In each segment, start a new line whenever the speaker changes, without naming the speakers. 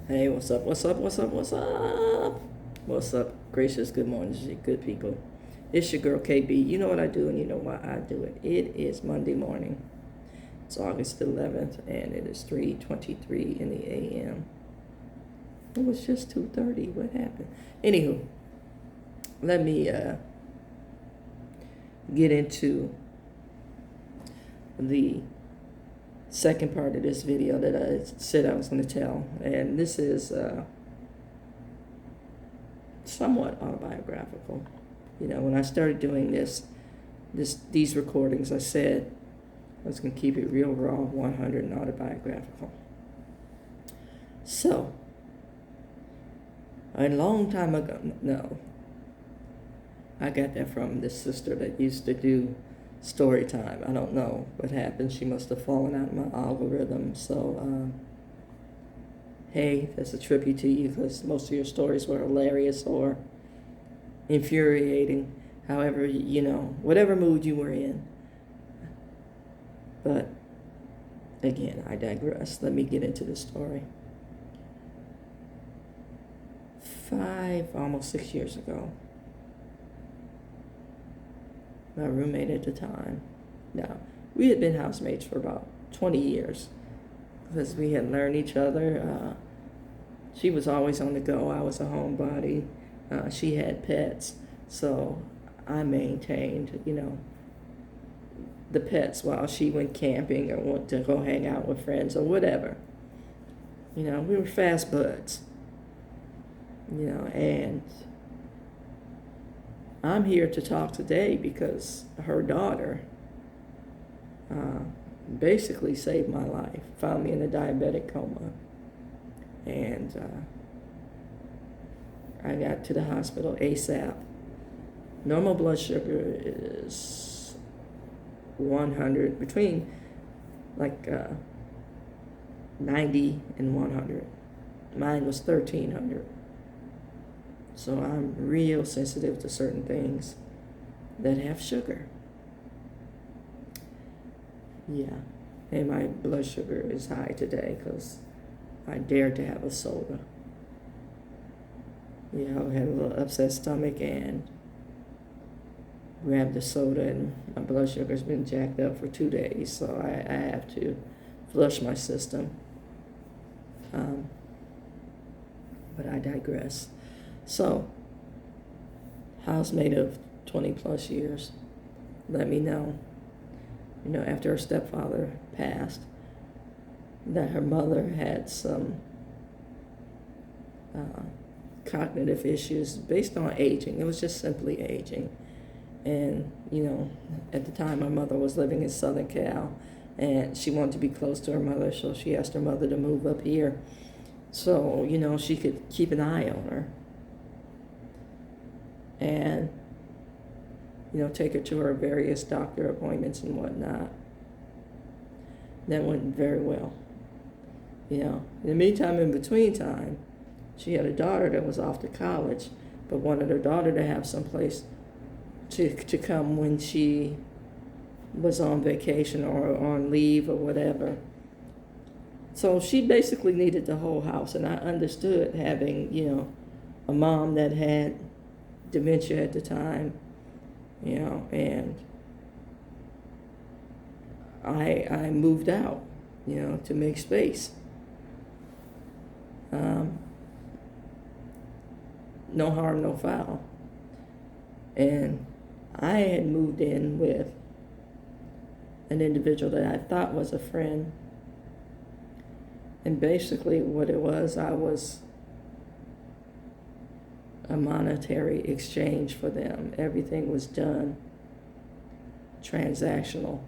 Hey, what's up? What's up? What's up? What's up? What's up? Gracious good morning, you good people. It's your girl KB. You know what I do and you know why I do it. It is Monday morning. It's August 11th and it is 3:23 in the AM. It was just 2:30. What happened? Anywho, let me get into the second part of this video that I said I was going to tell. And this is somewhat autobiographical. You know, when I started doing these recordings, I said I was going to keep it real raw, 100 and autobiographical. So, a long time ago, no, I got that from this sister that used to do story time. I don't know what happened. She must have fallen out of my algorithm. So, hey, that's a tribute to you because most of your stories were hilarious or infuriating. However, you know, whatever mood you were in. But again, I digress. Let me get into the story. almost 6 years ago, my roommate at the time, now, we had been housemates for about 20 years because we had learned each other. She was always on the go. I was a homebody. She had pets. So I maintained, you know, the pets while she went camping or went to go hang out with friends or whatever. You know, we were fast buds. You know, and I'm here to talk today because her daughter basically saved my life, found me in a diabetic coma. And I got to the hospital ASAP. Normal blood sugar is 100, between like 90 and 100. Mine was 1300. So I'm real sensitive to certain things that have sugar. Yeah, and my blood sugar is high today because I dared to have a soda. You know, I had a little upset stomach and grabbed the soda, and my blood sugar's been jacked up for 2 days, so I have to flush my system. But I digress. So, housemate of 20 plus years, let me know, you know, after her stepfather passed, that her mother had some cognitive issues based on aging. It was just simply aging. And, you know, at the time my mother was living in Southern Cal and she wanted to be close to her mother, so she asked her mother to move up here so, you know, she could keep an eye on her. And, you know, take her to her various doctor appointments and whatnot. That went very well. You know, in the meantime, in between time, she had a daughter that was off to college, but wanted her daughter to have some place to come when she was on vacation or on leave or whatever. So she basically needed the whole house, and I understood having, you know, a mom that had dementia at the time, you know, and I moved out, you know, to make space. No harm, no foul. And I had moved in with an individual that I thought was a friend. And basically what it was, I was a monetary exchange for them. Everything was done transactional.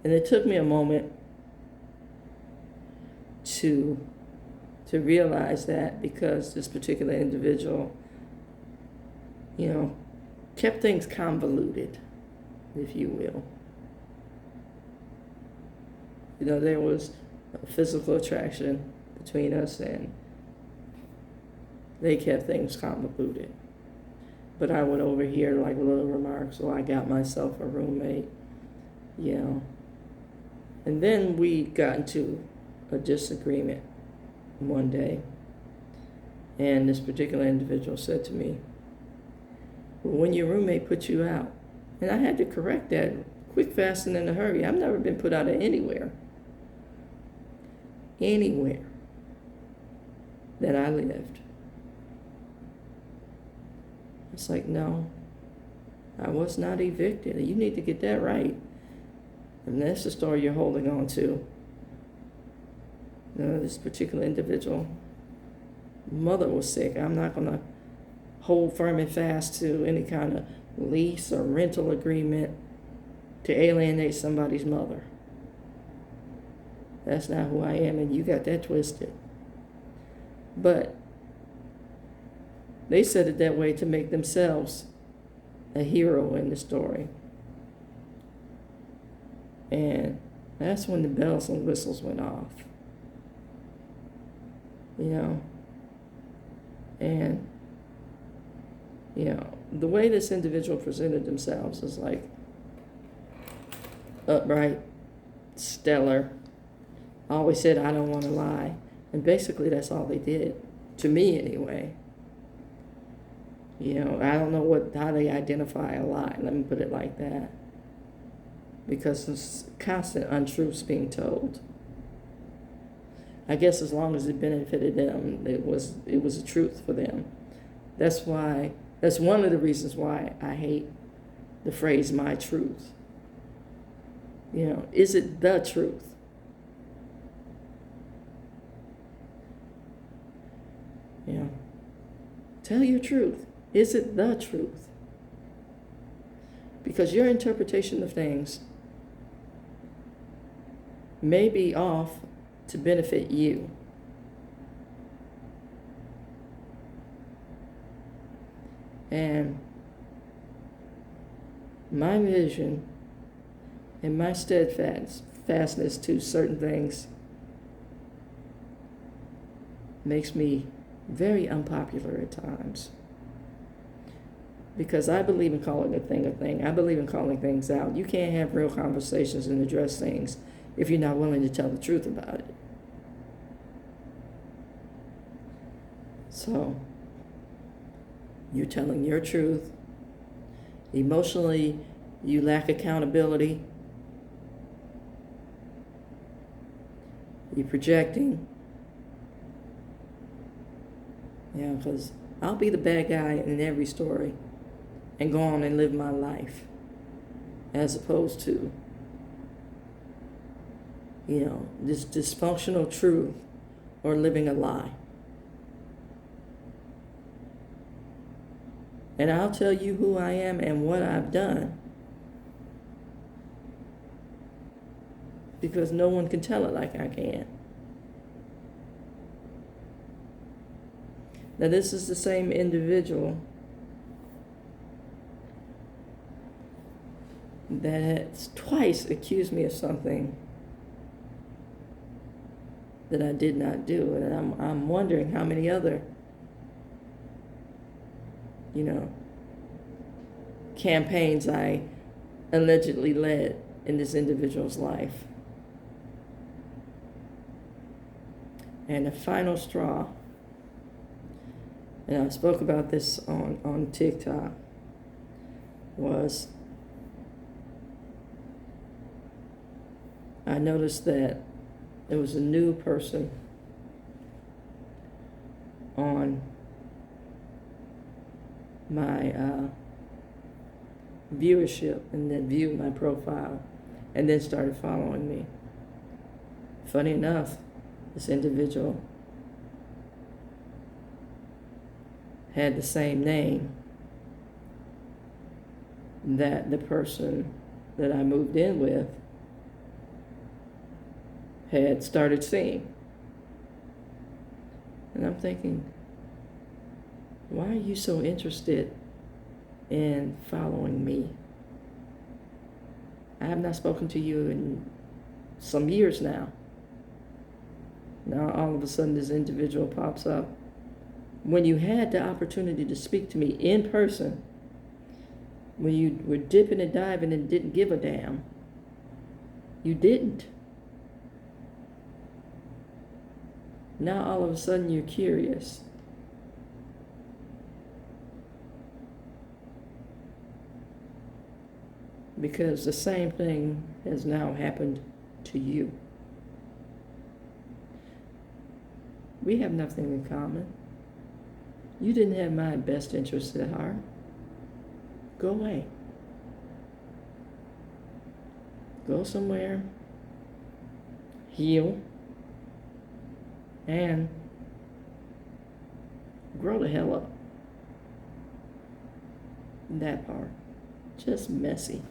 And it took me a moment to realize that, because this particular individual, you know, kept things convoluted, if you will. You know, there was a physical attraction between us, and they kept things convoluted. But I would overhear like little remarks, so I got myself a roommate, you know. And then we got into a disagreement one day, And this particular individual said to me, well, when your roommate put you out, and I had to correct that quick, fast, and in a hurry. I've never been put out of anywhere that I lived. It's like, no, I was not evicted. You need to get that right. And that's the story you're holding on to. This particular individual, mother was sick. I'm not going to hold firm and fast to any kind of lease or rental agreement to alienate somebody's mother. That's not who I am, and you got that twisted. But they said it that way to make themselves a hero in the story. And that's when the bells and whistles went off. And the way this individual presented themselves is like upright, stellar, always said, I don't want to lie. And basically that's all they did, to me anyway. I don't know how they identify a lie, let me put it like that. Because there's constant untruths being told. I guess as long as it benefited them, it was a truth for them. That's one of the reasons why I hate the phrase my truth. Is it the truth? Tell your truth. Is it the truth? Because your interpretation of things may be off to benefit you. And my vision and my steadfastness to certain things makes me very unpopular at times. Because I believe in calling a thing a thing. I believe in calling things out. You can't have real conversations and address things if you're not willing to tell the truth about it. So, you're telling your truth. Emotionally, you lack accountability. You're projecting. Because I'll be the bad guy in every story and go on and live my life, as opposed to, this dysfunctional truth or living a lie. And I'll tell you who I am and what I've done, because no one can tell it like I can. Now, this is the same individual that has twice accused me of something that I did not do. And I'm wondering how many other, campaigns I allegedly led in this individual's life. And the final straw, and I spoke about this on TikTok, was I noticed that there was a new person on my viewership, and then viewed my profile and then started following me. Funny enough, this individual had the same name that the person that I moved in with had started seeing. And I'm thinking, why are you so interested in following me? I have not spoken to you in some years now. Now all of a sudden this individual pops up. When you had the opportunity to speak to me in person, when you were dipping and diving and didn't give a damn, you didn't. Now all of a sudden you're curious. because the same thing has now happened to you. We have nothing in common. You didn't have my best interest at heart. Go away. Go somewhere, heal, and grow the hell up. That part. Just messy.